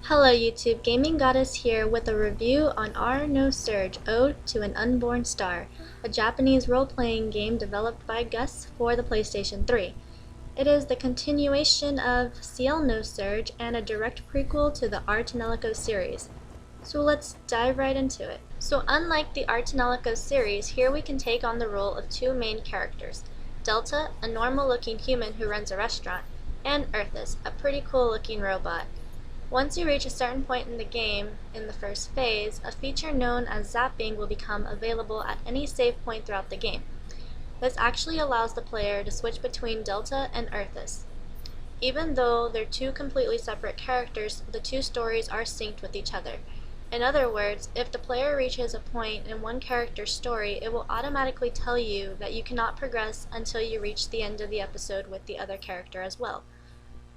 Hello YouTube, Gaming Goddess here with a review on Are No Surge: Ode to an Unborn Star, a Japanese role-playing game developed by Gus for the PlayStation 3. It is the continuation of CL No Surge and a direct prequel to the Ar tonelico series. So let's dive right into it. So unlike the Ar tonelico series, here we can take on the role of two main characters, Delta, a normal-looking human who runs a restaurant, and Earthus, a pretty cool-looking robot. Once you reach a certain point in the game, in the first phase, a feature known as zapping will become available at any save point throughout the game. This actually allows the player to switch between Delta and Earthus. Even though they're two completely separate characters, the two stories are synced with each other. In other words, if the player reaches a point in one character's story, it will automatically tell you that you cannot progress until you reach the end of the episode with the other character as well.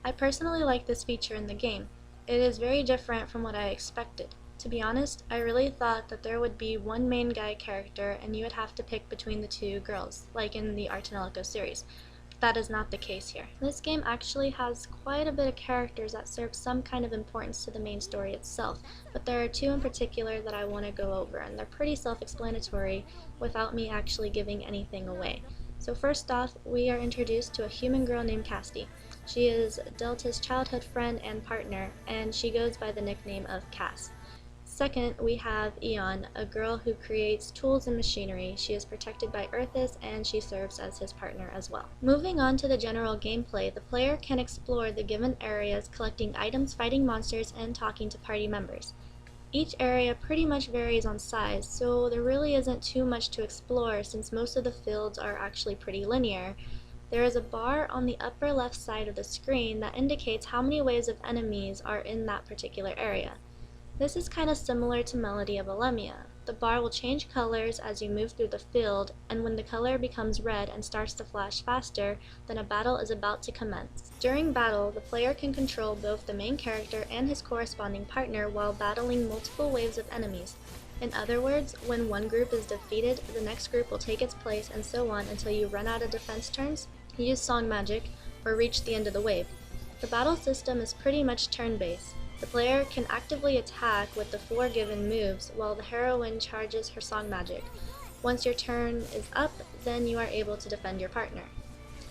I personally like this feature in the game. It is very different from what I expected. To be honest, I really thought that there would be one main guy character and you would have to pick between the two girls, like in the Ar tonelico series. But that is not the case here. This game actually has quite a bit of characters that serve some kind of importance to the main story itself, but there are two in particular that I want to go over, and they're pretty self-explanatory without me actually giving anything away. So first off, we are introduced to a human girl named Casti. She is Delta's childhood friend and partner, and she goes by the nickname of Cass. Second, we have Eon, a girl who creates tools and machinery. She is protected by Earthus, and she serves as his partner as well. Moving on to the general gameplay, the player can explore the given areas, collecting items, fighting monsters, and talking to party members. Each area pretty much varies on size, so there really isn't too much to explore since most of the fields are actually pretty linear. There is a bar on the upper left side of the screen that indicates how many waves of enemies are in that particular area. This is kind of similar to Melody of Alemia. The bar will change colors as you move through the field, and when the color becomes red and starts to flash faster, then a battle is about to commence. During battle, the player can control both the main character and his corresponding partner while battling multiple waves of enemies. In other words, when one group is defeated, the next group will take its place and so on until you run out of defense turns, use song magic, or reach the end of the wave. The battle system is pretty much turn-based. The player can actively attack with the 4 given moves while the heroine charges her song magic. Once your turn is up, then you are able to defend your partner.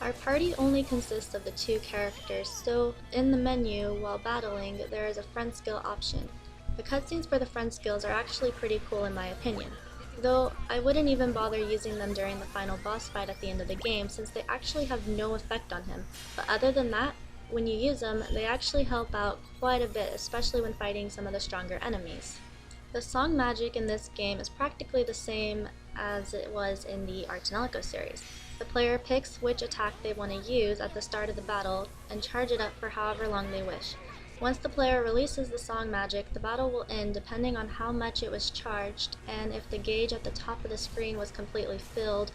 Our party only consists of the 2 characters, so in the menu while battling there is a friend skill option. The cutscenes for the friend skills are actually pretty cool in my opinion, though I wouldn't even bother using them during the final boss fight at the end of the game since they actually have no effect on him, but other than that, when you use them, they actually help out quite a bit, especially when fighting some of the stronger enemies. The song magic in this game is practically the same as it was in the Ar tonelico series. The player picks which attack they want to use at the start of the battle and charge it up for however long they wish. Once the player releases the song magic, the battle will end depending on how much it was charged, and if the gauge at the top of the screen was completely filled,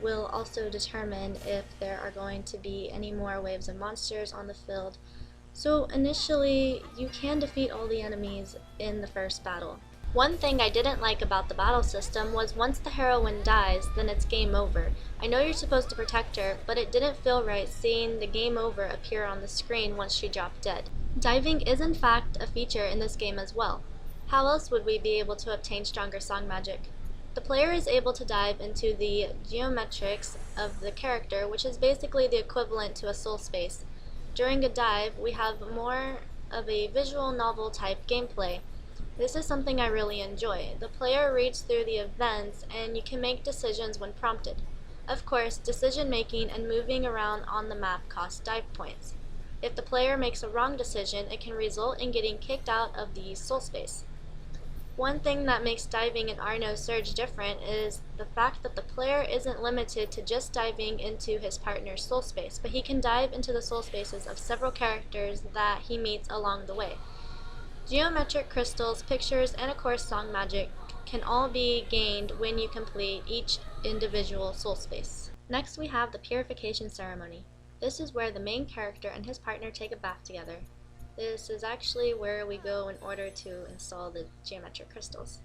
will also determine if there are going to be any more waves of monsters on the field. So initially, you can defeat all the enemies in the first battle. One thing I didn't like about the battle system was once the heroine dies, then it's game over. I know you're supposed to protect her, but it didn't feel right seeing the game over appear on the screen once she dropped dead. Diving is in fact a feature in this game as well. How else would we be able to obtain stronger song magic? The player is able to dive into the geometrics of the character, which is basically the equivalent to a soul space. During a dive, we have more of a visual novel type gameplay. This is something I really enjoy. The player reads through the events and you can make decisions when prompted. Of course, decision making and moving around on the map cost dive points. If the player makes a wrong decision, it can result in getting kicked out of the soul space. One thing that makes diving in Ar No Surge different is the fact that the player isn't limited to just diving into his partner's soul space, but he can dive into the soul spaces of several characters that he meets along the way. Geometric crystals, pictures, and of course song magic can all be gained when you complete each individual soul space. Next we have the purification ceremony. This is where the main character and his partner take a bath together. This is actually where we go in order to install the geometric crystals.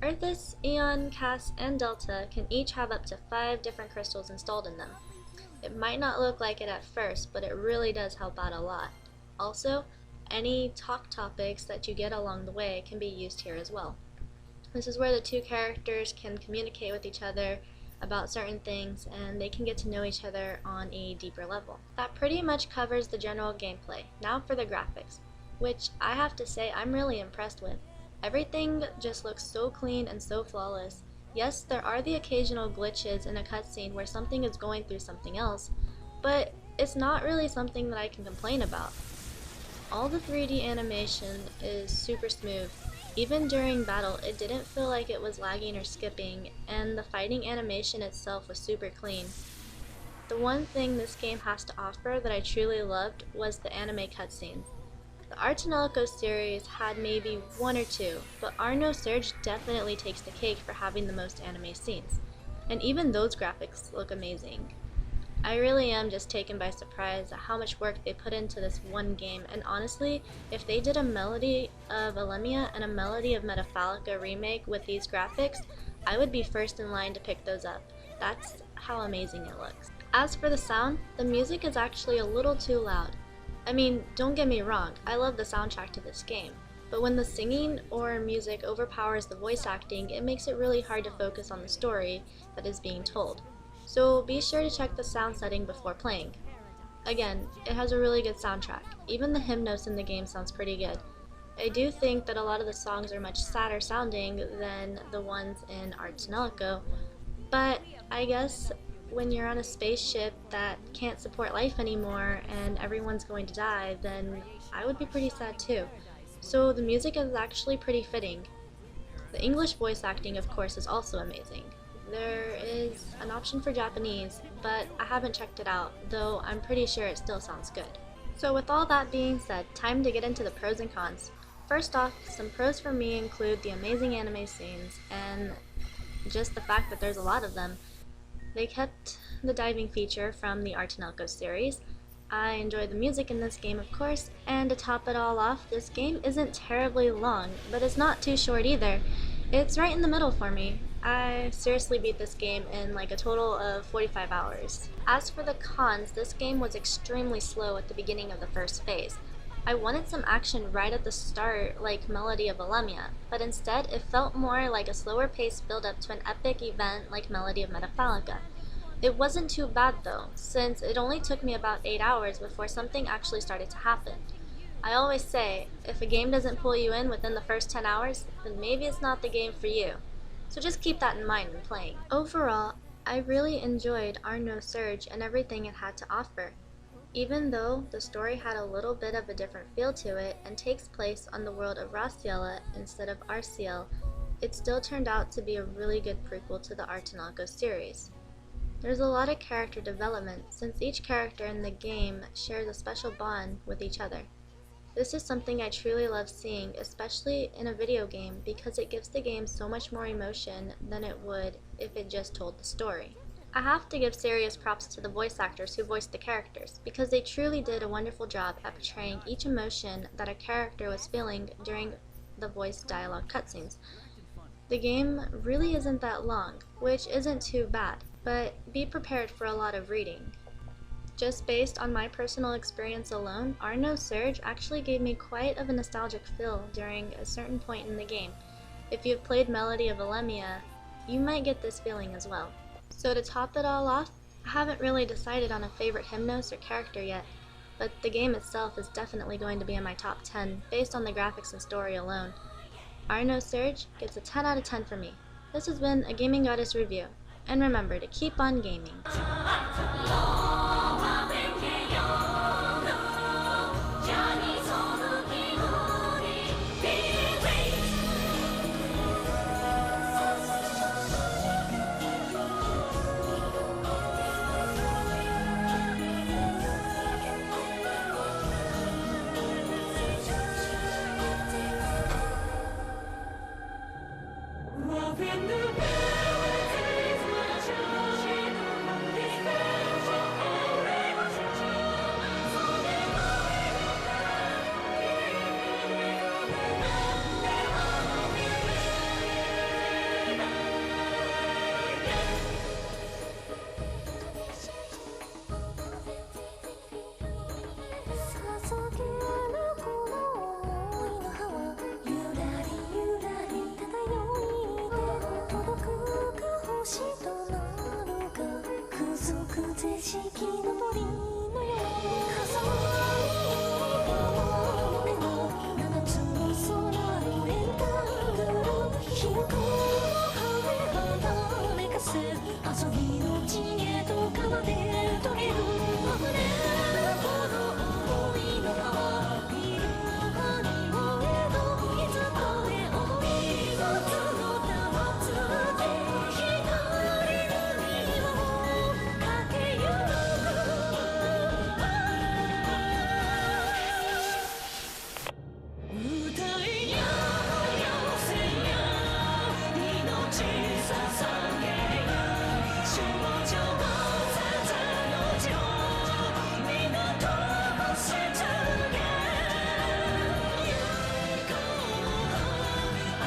Earthus, Eon, Cass, and Delta can each have up to 5 different crystals installed in them. It might not look like it at first, but it really does help out a lot. Also, any talk topics that you get along the way can be used here as well. This is where the two characters can communicate with each other about certain things, and they can get to know each other on a deeper level. That pretty much covers the general gameplay. Now for the graphics, which I have to say I'm really impressed with. Everything just looks so clean and so flawless. Yes, there are the occasional glitches in a cutscene where something is going through something else, but it's not really something that I can complain about. All the 3D animation is super smooth. Even during battle, it didn't feel like it was lagging or skipping, and the fighting animation itself was super clean. The one thing this game has to offer that I truly loved was the anime cutscenes. The Artanelco series had maybe one or two, but Ar nosurge definitely takes the cake for having the most anime scenes. And even those graphics look amazing. I really am just taken by surprise at how much work they put into this one game, and honestly, if they did a Melody of Alemia and a Melody of Metaphalica remake with these graphics, I would be first in line to pick those up. That's how amazing it looks. As for the sound, the music is actually a little too loud. I mean, don't get me wrong, I love the soundtrack to this game, but when the singing or music overpowers the voice acting, it makes it really hard to focus on the story that is being told. So be sure to check the sound setting before playing. Again, it has a really good soundtrack. Even the hymnos in the game sounds pretty good. I do think that a lot of the songs are much sadder sounding than the ones in Artanelco, but I guess when you're on a spaceship that can't support life anymore and everyone's going to die, then I would be pretty sad too. So the music is actually pretty fitting. The English voice acting, of course, is also amazing. There is an option for Japanese, but I haven't checked it out, though I'm pretty sure it still sounds good. So with all that being said, time to get into the pros and cons. First off, some pros for me include the amazing anime scenes, and just the fact that there's a lot of them. They kept the diving feature from the Artanelco series. I enjoy the music in this game, of course, and to top it all off, this game isn't terribly long, but it's not too short either. It's right in the middle for me. I seriously beat this game in like a total of 45 hours. As for the cons, this game was extremely slow at the beginning of the first phase. I wanted some action right at the start like Melody of Alemia, but instead it felt more like a slower paced build up to an epic event like Melody of Metaphalica. It wasn't too bad though, since it only took me about 8 hours before something actually started to happen. I always say, if a game doesn't pull you in within the first 10 hours, then maybe it's not the game for you. So just keep that in mind when playing. Overall, I really enjoyed Ar nosurge and everything it had to offer. Even though the story had a little bit of a different feel to it and takes place on the world of Rastiala instead of Arciel, it still turned out to be a really good prequel to the Artanelco series. There's a lot of character development since each character in the game shares a special bond with each other. This is something I truly love seeing, especially in a video game, because it gives the game so much more emotion than it would if it just told the story. I have to give serious props to the voice actors who voiced the characters, because they truly did a wonderful job at portraying each emotion that a character was feeling during the voice dialogue cutscenes. The game really isn't that long, which isn't too bad, but be prepared for a lot of reading. Just based on my personal experience alone, Ar nosurge actually gave me quite of a nostalgic feel during a certain point in the game. If you've played Melody of Alemia, you might get this feeling as well. So to top it all off, I haven't really decided on a favorite hymnos or character yet, but the game itself is definitely going to be in my top 10 based on the graphics and story alone. Ar nosurge gets a 10 out of 10 for me. This has been a Gaming Goddess review, and remember to keep on gaming. 静しき登りのよう数えきれない七つの空のエンタングル飛行羽ばためかす遊びの地へと奏で遂げる溢れるこの想いの川見る母にもえどいつかへ思いがつのたつで光の庭を駆けゆく歌いやよせや命捧げ少女が風の女皆とし続け行こう愛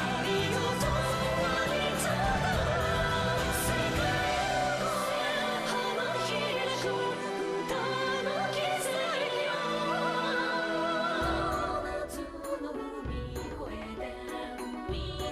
のとにつく世界を越え花開く歌の季節よ夏の海越えて海